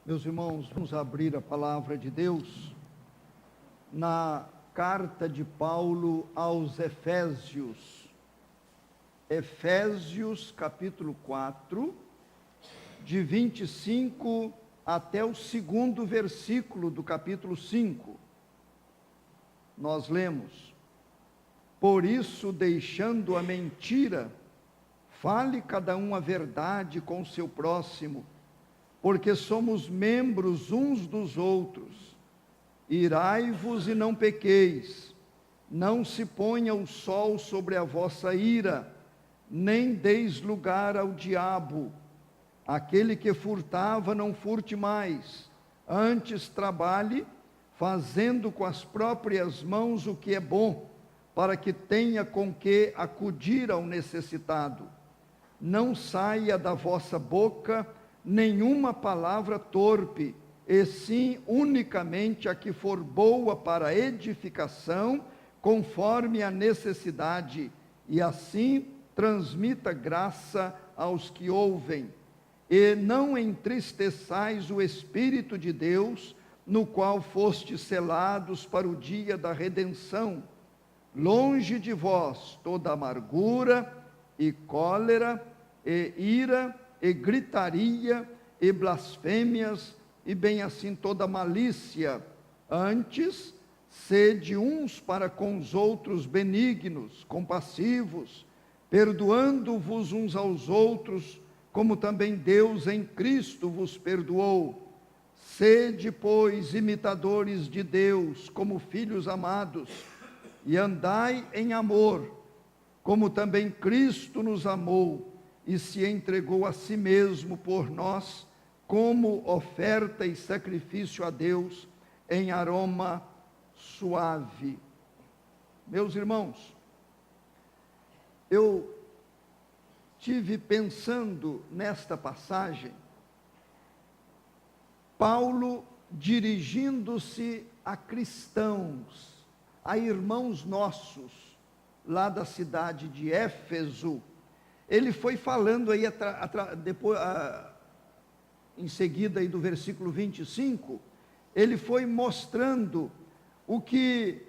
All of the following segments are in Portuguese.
Meus irmãos, vamos abrir a palavra de Deus na carta de Paulo aos Efésios. Efésios capítulo 4, de 25 até o segundo versículo do capítulo 5. Nós lemos: por isso, deixando a mentira, fale cada um a verdade com o seu próximo, porque somos membros uns dos outros. Irai-vos e não pequeis, não se ponha o sol sobre a vossa ira, nem deis lugar ao diabo. Aquele que furtava, não furte mais, antes trabalhe, fazendo com as próprias mãos o que é bom, para que tenha com que acudir ao necessitado. Não saia da vossa boca nenhuma palavra torpe, e sim unicamente a que for boa para edificação, conforme a necessidade, e assim transmita graça aos que ouvem. E não entristeçais o Espírito de Deus, no qual fostes selados para o dia da redenção. Longe de vós toda amargura e cólera e ira e gritaria e blasfêmias, e bem assim toda malícia. Antes, sede uns para com os outros benignos, compassivos, perdoando-vos uns aos outros, como também Deus em Cristo vos perdoou. Sede, pois, imitadores de Deus, como filhos amados, e andai em amor, como também Cristo nos amou, e se entregou a si mesmo por nós, como oferta e sacrifício a Deus, em aroma suave. Meus irmãos, eu tive pensando nesta passagem, Paulo dirigindo-se a cristãos, a irmãos nossos, lá da cidade de Éfeso. Ele foi falando aí, depois, em seguida aí do versículo 25, ele foi mostrando o que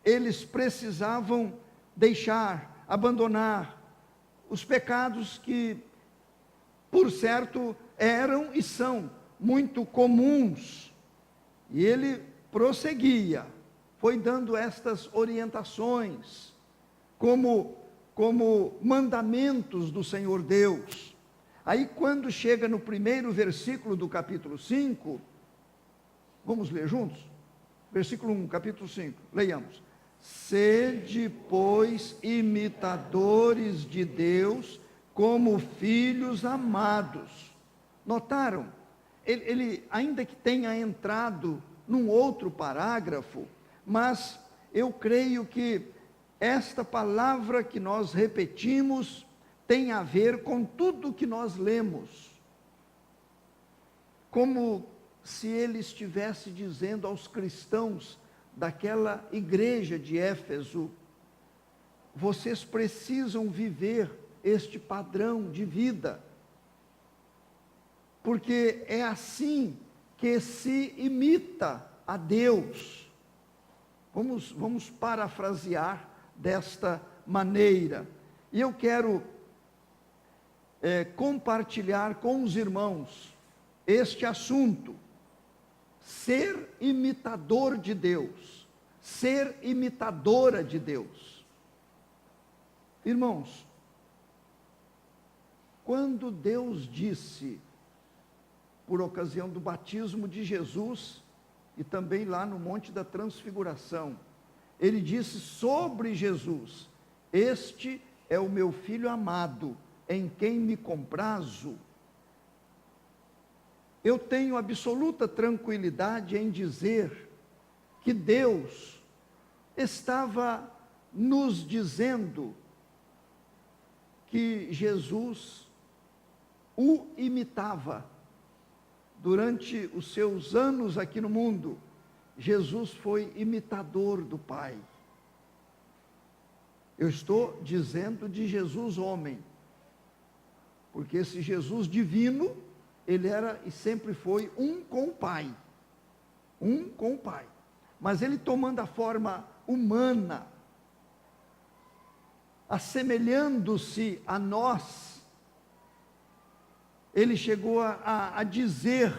eles precisavam deixar, abandonar, os pecados que, por certo, eram e são muito comuns. E ele prosseguia, foi dando estas orientações, como mandamentos do Senhor Deus. Aí quando chega no primeiro versículo do capítulo 5, vamos ler juntos? Versículo 1, capítulo 5, leiamos. Sede, pois, imitadores de Deus, como filhos amados. Notaram? Ele ainda que tenha entrado num outro parágrafo, mas eu creio que esta palavra que nós repetimos tem a ver com tudo que nós lemos. Como se ele estivesse dizendo aos cristãos daquela igreja de Éfeso: vocês precisam viver este padrão de vida, porque é assim que se imita a Deus. Vamos parafrasear desta maneira. E eu quero compartilhar com os irmãos este assunto: ser imitador de Deus, ser imitadora de Deus. Irmãos, quando Deus disse, por ocasião do batismo de Jesus, e também lá no Monte da Transfiguração, ele disse sobre Jesus: este é o meu filho amado, em quem me comprazo. Eu tenho absoluta tranquilidade em dizer que Deus estava nos dizendo que Jesus o imitava. Durante os seus anos aqui no mundo, Jesus foi imitador do Pai. Eu estou dizendo de Jesus homem, porque esse Jesus divino ele era e sempre foi um com o Pai. Um com o Pai. Mas ele tomando a forma humana, assemelhando-se a nós, ele chegou a dizer: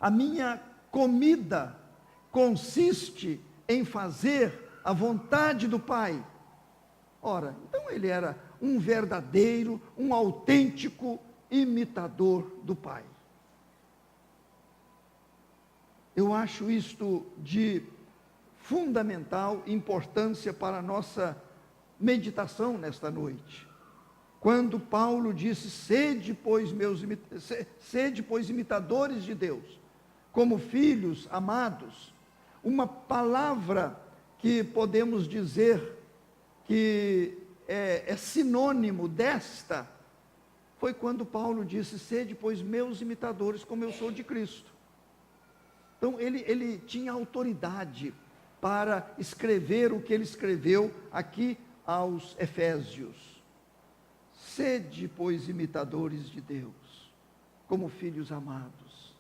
a minha comida consiste em fazer a vontade do Pai. Ora, então ele era um verdadeiro, um autêntico imitador do Pai. Eu acho isto de fundamental importância para a nossa meditação nesta noite. Quando Paulo disse: sede, pois, imitadores de Deus, como filhos amados, uma palavra que podemos dizer que é sinônimo desta, foi quando Paulo disse: sede, pois, meus imitadores, como eu sou de Cristo. Então, ele tinha autoridade para escrever o que ele escreveu aqui aos Efésios. Sede, pois, imitadores de Deus, como filhos amados.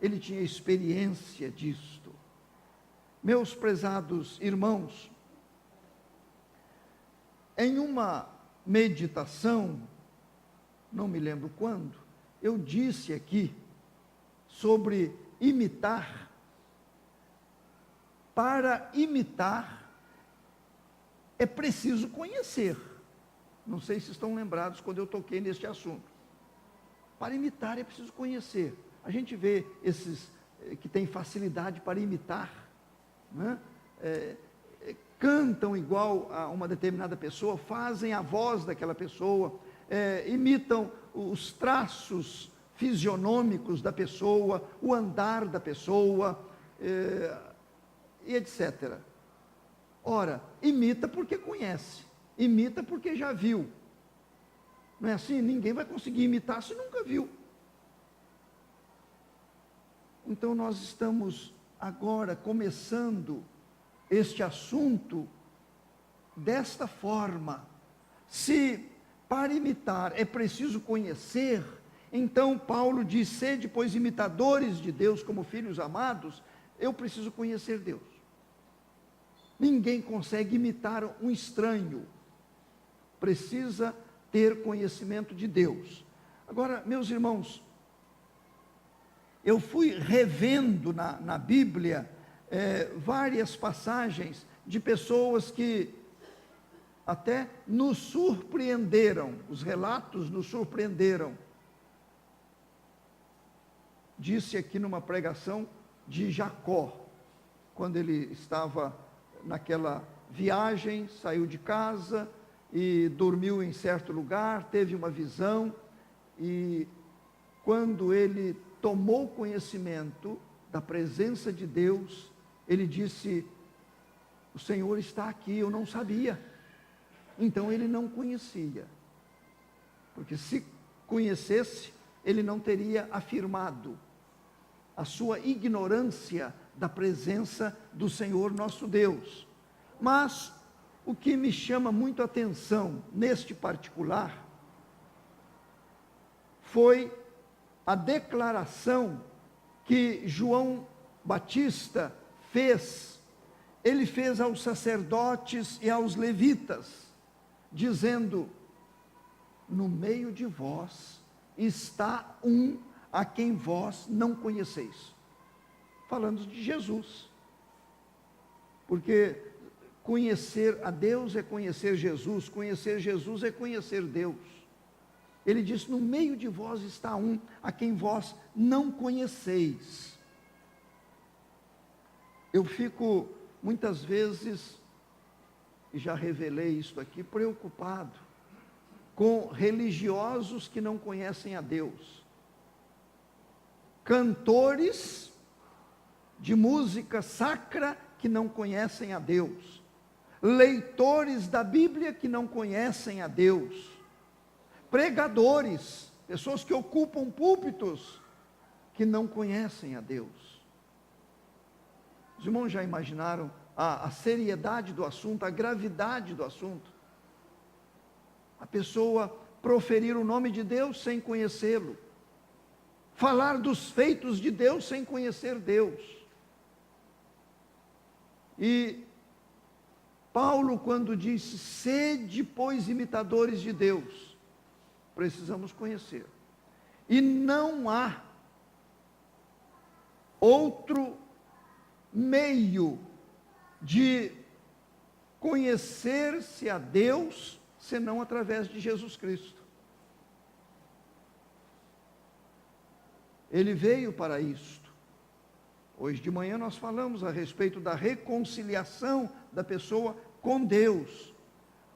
Ele tinha experiência disto. Meus prezados irmãos, em uma meditação, não me lembro quando, eu disse aqui sobre imitar. Para imitar, é preciso conhecer. Não sei se estão lembrados quando eu toquei neste assunto. Para imitar é preciso conhecer. A gente vê esses que têm facilidade para imitar, né? Cantam igual a uma determinada pessoa, fazem a voz daquela pessoa, imitam os traços fisionômicos da pessoa, o andar da pessoa, e etc. Ora, imita porque conhece, imita porque já viu. Não é assim? Ninguém vai conseguir imitar se nunca viu. Então nós estamos agora começando este assunto desta forma. Se para imitar é preciso conhecer, então Paulo diz: sede, pois, imitadores de Deus como filhos amados. Eu preciso conhecer Deus. Ninguém consegue imitar um estranho. Precisa ter conhecimento de Deus. Agora, meus irmãos, eu fui revendo na Bíblia várias passagens de pessoas que até nos surpreenderam, os relatos nos surpreenderam. Disse aqui numa pregação de Jacó, quando ele estava naquela viagem, saiu de casa e dormiu em certo lugar, teve uma visão, e quando ele tomou conhecimento da presença de Deus, ele disse: o Senhor está aqui, eu não sabia. Então ele não conhecia, porque se conhecesse, ele não teria afirmado a sua ignorância da presença do Senhor nosso Deus. Mas o que me chama muito a atenção neste particular foi a declaração que João Batista fez. Ele fez aos sacerdotes e aos levitas, dizendo: no meio de vós está um a quem vós não conheceis. Falando de Jesus. Porque conhecer a Deus é conhecer Jesus é conhecer Deus. Ele diz: no meio de vós está um a quem vós não conheceis. Eu fico muitas vezes, e já revelei isto aqui, preocupado com religiosos que não conhecem a Deus, cantores de música sacra que não conhecem a Deus, leitores da Bíblia que não conhecem a Deus, pregadores, pessoas que ocupam púlpitos que não conhecem a Deus. Os irmãos já imaginaram a seriedade do assunto, a gravidade do assunto? A pessoa proferir o nome de Deus sem conhecê-lo, falar dos feitos de Deus sem conhecer Deus. E Paulo, quando disse, sede, pois, imitadores de Deus, precisamos conhecer. E não há outro meio de conhecer-se a Deus, senão através de Jesus Cristo. Ele veio para isto. Hoje de manhã nós falamos a respeito da reconciliação da pessoa com Deus.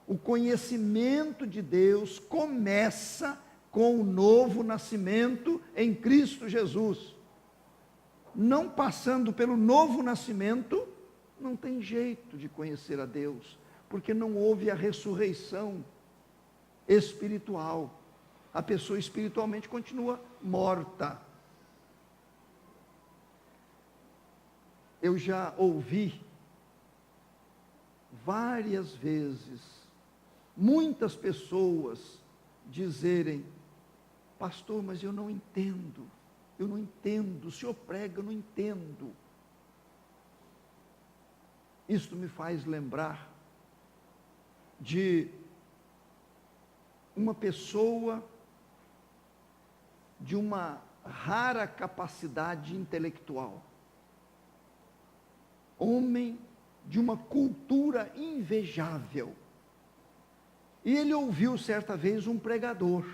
O conhecimento de Deus começa com o novo nascimento em Cristo Jesus. Não passando pelo novo nascimento, não tem jeito de conhecer a Deus, porque não houve a ressurreição espiritual. A pessoa espiritualmente continua morta. Eu já ouvi várias vezes muitas pessoas dizerem, pastor, mas eu não entendo, o senhor prega, eu não entendo. Isto me faz lembrar de uma pessoa de uma rara capacidade intelectual, homem de uma cultura invejável. E ele ouviu certa vez um pregador.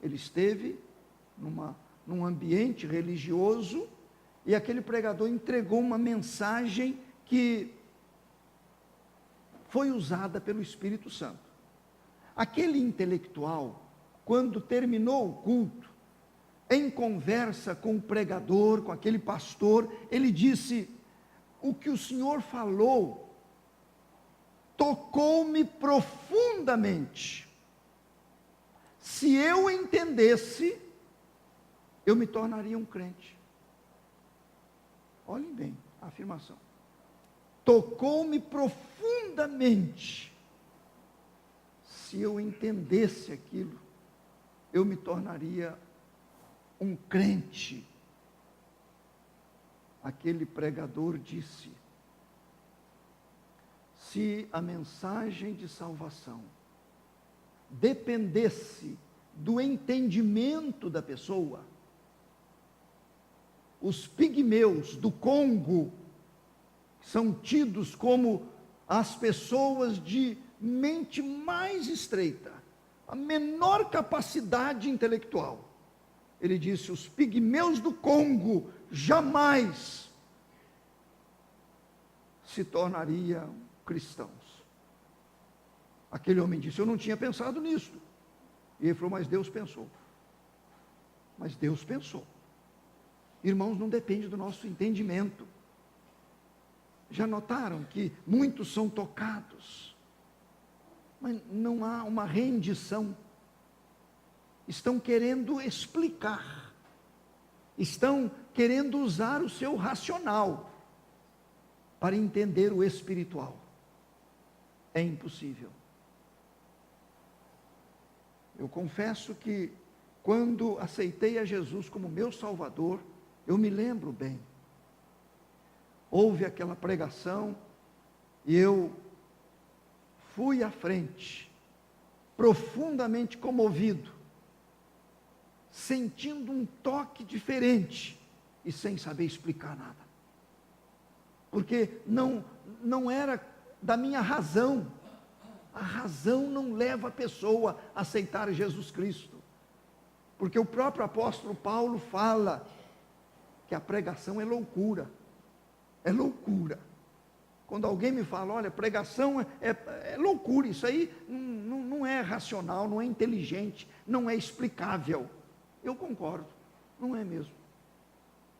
Ele esteve num ambiente religioso e aquele pregador entregou uma mensagem que foi usada pelo Espírito Santo. Aquele intelectual, quando terminou o culto, em conversa com o pregador, com aquele pastor, ele disse, o que o senhor falou tocou-me profundamente. Se eu entendesse, eu me tornaria um crente. Olhem bem a afirmação. Tocou-me profundamente. Se eu entendesse aquilo, eu me tornaria um crente. Aquele pregador disse, se a mensagem de salvação dependesse do entendimento da pessoa, os pigmeus do Congo são tidos como as pessoas de mente mais estreita, a menor capacidade intelectual. Ele disse, os pigmeus do Congo jamais se tornariam cristãos. Aquele homem disse, eu não tinha pensado nisso. E ele falou, mas Deus pensou. Mas Deus pensou. Irmãos, não depende do nosso entendimento. Já notaram que muitos são tocados, mas não há uma rendição. Estão querendo explicar, estão querendo usar o seu racional para entender o espiritual. É impossível. Eu confesso que quando aceitei a Jesus como meu Salvador, eu me lembro bem. Houve aquela pregação e eu fui à frente, profundamente comovido, sentindo um toque diferente e sem saber explicar nada. Porque não era da minha razão. A razão não leva a pessoa a aceitar Jesus Cristo. Porque o próprio apóstolo Paulo fala que a pregação é loucura. É loucura. Quando alguém me fala, olha, pregação é loucura, isso aí não é racional, não é inteligente, não é explicável. Eu concordo, não é mesmo.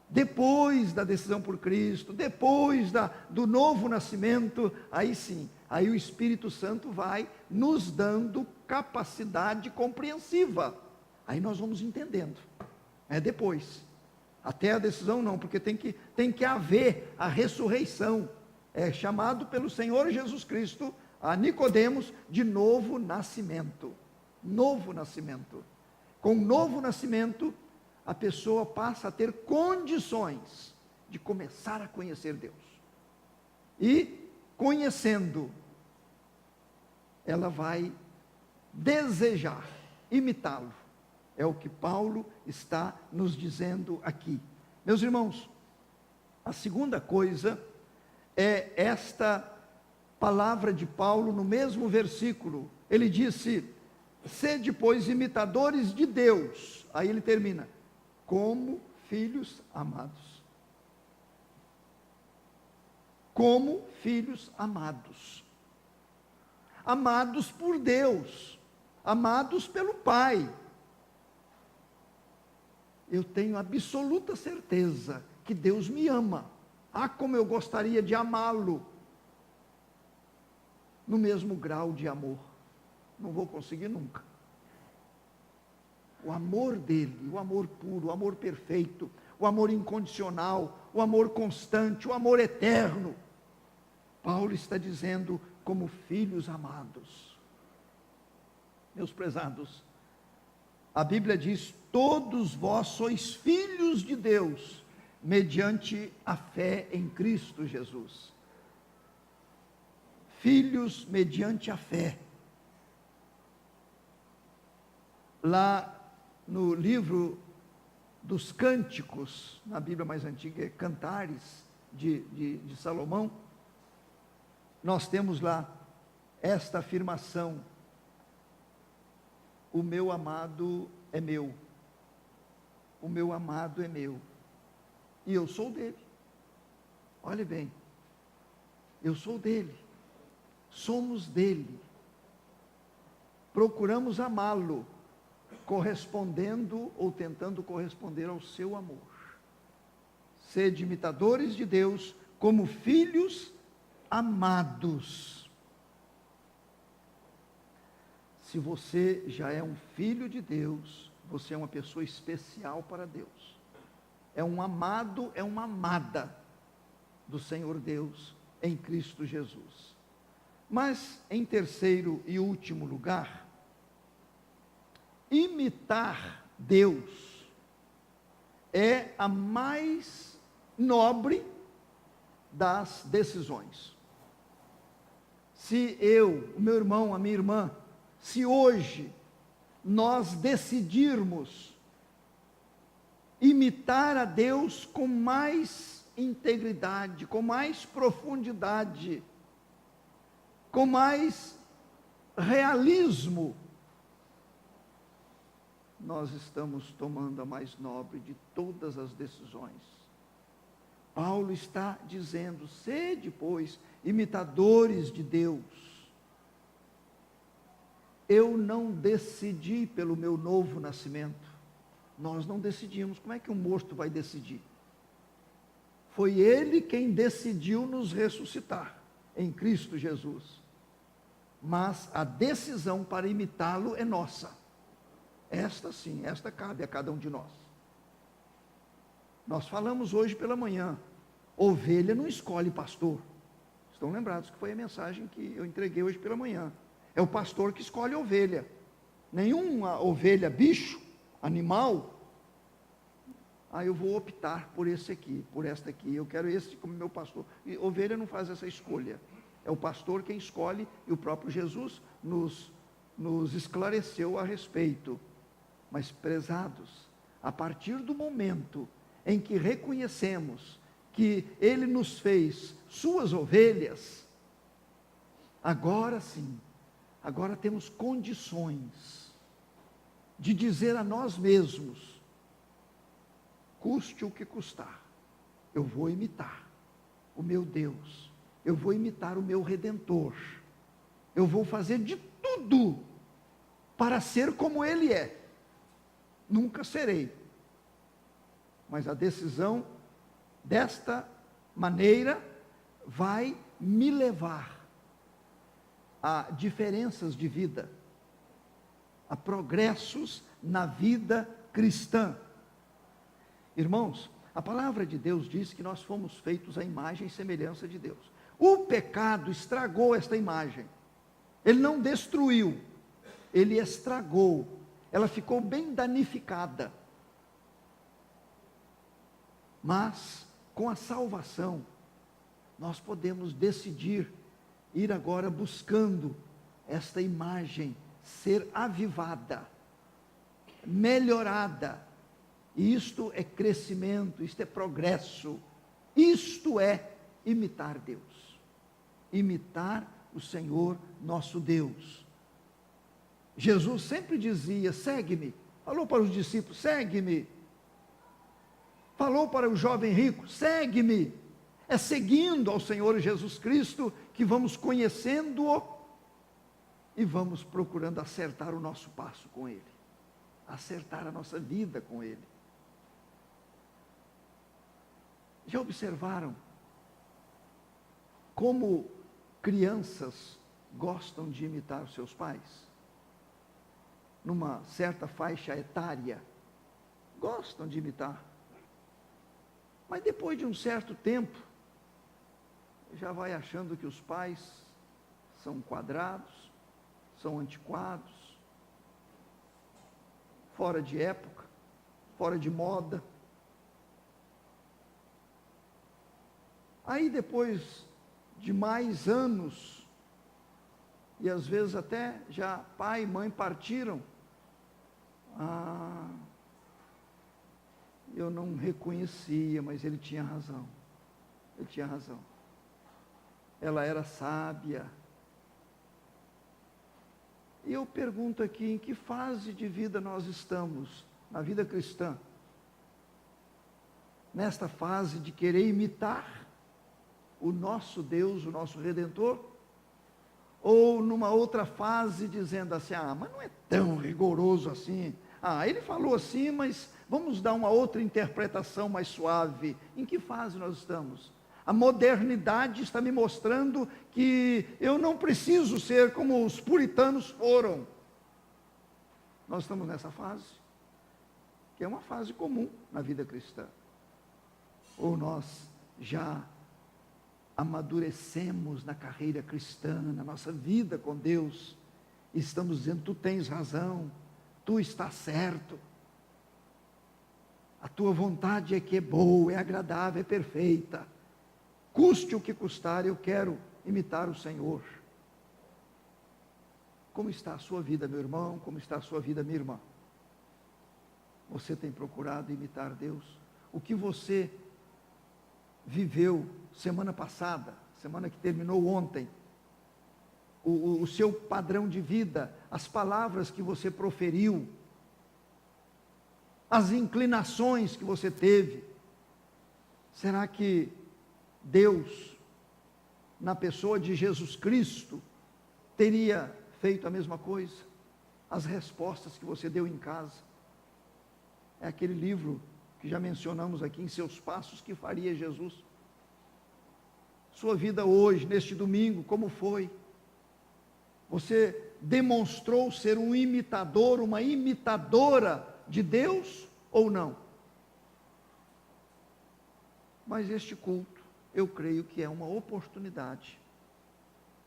Depois da decisão por Cristo, depois do novo nascimento, aí sim, aí o Espírito Santo vai nos dando capacidade compreensiva. Aí nós vamos entendendo. É depois. Até a decisão não, porque tem que haver a ressurreição. É chamado pelo Senhor Jesus Cristo a Nicodemos de novo nascimento. Novo nascimento. Com o novo nascimento, a pessoa passa a ter condições de começar a conhecer Deus. E, conhecendo, ela vai desejar imitá-lo. É o que Paulo está nos dizendo aqui. Meus irmãos, a segunda coisa é esta palavra de Paulo no mesmo versículo. Ele disse: sede, pois, imitadores de Deus. Aí ele termina: como filhos amados. Como filhos amados. Amados por Deus. Amados pelo Pai. Eu tenho absoluta certeza que Deus me ama. Ah, como eu gostaria de amá-lo no mesmo grau de amor. Não vou conseguir nunca. O amor dele, o amor puro, o amor perfeito, o amor incondicional, o amor constante, o amor eterno. Paulo está dizendo: como filhos amados. Meus prezados, a Bíblia diz: todos vós sois filhos de Deus, mediante a fé em Cristo Jesus. Filhos mediante a fé. Lá no livro dos Cânticos, na Bíblia mais antiga, Cantares de Salomão, nós temos lá esta afirmação: o meu amado é meu, o meu amado é meu, e eu sou dele. Olhe bem, eu sou dele, somos dele, procuramos amá-lo, correspondendo ou tentando corresponder ao seu amor. Sede imitadores de Deus, como filhos amados. Se você já é um filho de Deus, você é uma pessoa especial para Deus. É um amado, é uma amada do Senhor Deus em Cristo Jesus. Mas, em terceiro e último lugar, imitar Deus é a mais nobre das decisões. Se eu, o meu irmão, a minha irmã, se hoje nós decidirmos imitar a Deus com mais integridade, com mais profundidade, com mais realismo, nós estamos tomando a mais nobre de todas as decisões. Paulo está dizendo: sede, pois, imitadores de Deus. Eu não decidi pelo meu novo nascimento. Nós não decidimos. Como é que um morto vai decidir? Foi ele quem decidiu nos ressuscitar em Cristo Jesus. Mas a decisão para imitá-lo é nossa. Esta sim, esta cabe a cada um de nós. Nós falamos hoje pela manhã: ovelha não escolhe pastor. Estão lembrados que foi a mensagem que eu entreguei hoje pela manhã. É o pastor que escolhe a ovelha. Nenhuma ovelha, bicho, animal, eu vou optar por esse aqui, por esta aqui, eu quero esse como meu pastor. E ovelha não faz essa escolha. É o pastor quem escolhe, e o próprio Jesus nos esclareceu a respeito. Mas, prezados, a partir do momento em que reconhecemos que Ele nos fez suas ovelhas, agora sim, agora temos condições de dizer a nós mesmos: custe o que custar, eu vou imitar o meu Deus, eu vou imitar o meu Redentor, eu vou fazer de tudo para ser como Ele é. Nunca serei, mas a decisão desta maneira vai me levar a diferenças de vida, a progressos na vida cristã. Irmãos, a palavra de Deus diz que nós fomos feitos à imagem e semelhança de Deus. O pecado estragou esta imagem. Ele não destruiu, ele estragou, ela ficou bem danificada. Mas, com a salvação, nós podemos decidir ir agora buscando esta imagem ser avivada, melhorada. Isto é crescimento, isto é progresso, isto é imitar Deus, imitar o Senhor nosso Deus. Jesus sempre dizia: segue-me. Falou para os discípulos: segue-me. Falou para o jovem rico: segue-me. É seguindo ao Senhor Jesus Cristo que vamos conhecendo-o e vamos procurando acertar o nosso passo com Ele, acertar a nossa vida com Ele. Já observaram como crianças gostam de imitar os seus pais? Numa certa faixa etária, gostam de imitar. Mas depois de um certo tempo, já vai achando que os pais são quadrados, são antiquados, fora de época, fora de moda. Aí depois de mais anos, e às vezes até já pai e mãe partiram, eu não reconhecia, mas ele tinha razão. Ele tinha razão. Ela era sábia. E eu pergunto aqui, em que fase de vida nós estamos, na vida cristã? Nesta fase de querer imitar o nosso Deus, o nosso Redentor? Ou numa outra fase dizendo assim: mas não é tão rigoroso assim. Ele falou assim, mas vamos dar uma outra interpretação mais suave. Em que fase nós estamos? A modernidade está me mostrando que eu não preciso ser como os puritanos foram. Nós estamos nessa fase, que é uma fase comum na vida cristã. Ou nós já amadurecemos na carreira cristã, na nossa vida com Deus, e estamos dizendo: tu tens razão, tu estás certo, a tua vontade é que é boa, é agradável, é perfeita, custe o que custar, eu quero imitar o Senhor. Como está a sua vida, meu irmão? Como está a sua vida, minha irmã? Você tem procurado imitar Deus? O que você viveu semana passada, semana que terminou ontem, o seu padrão de vida, as palavras que você proferiu, as inclinações que você teve, será que Deus, na pessoa de Jesus Cristo, teria feito a mesma coisa? As respostas que você deu em casa, é aquele livro que já mencionamos aqui, Em Seus Passos, que faria Jesus. Sua vida hoje, neste domingo, como foi? Você demonstrou ser um imitador, uma imitadora de Deus ou não? Mas este culto, eu creio que é uma oportunidade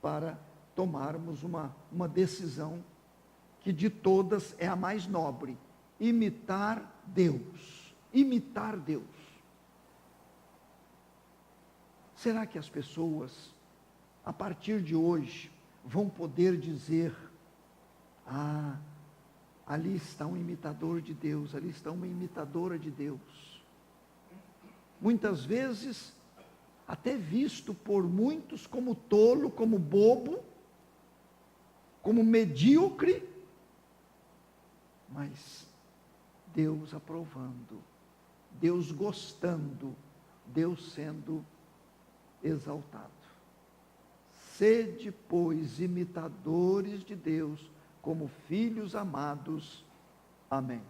para tomarmos uma decisão que de todas é a mais nobre: imitar Deus. Imitar Deus. Será que as pessoas, a partir de hoje, vão poder dizer: ali está um imitador de Deus, ali está uma imitadora de Deus? Muitas vezes, até visto por muitos como tolo, como bobo, como medíocre, mas Deus aprovando, Deus gostando, Deus sendo exaltado. Sede, pois, imitadores de Deus, como filhos amados. Amém.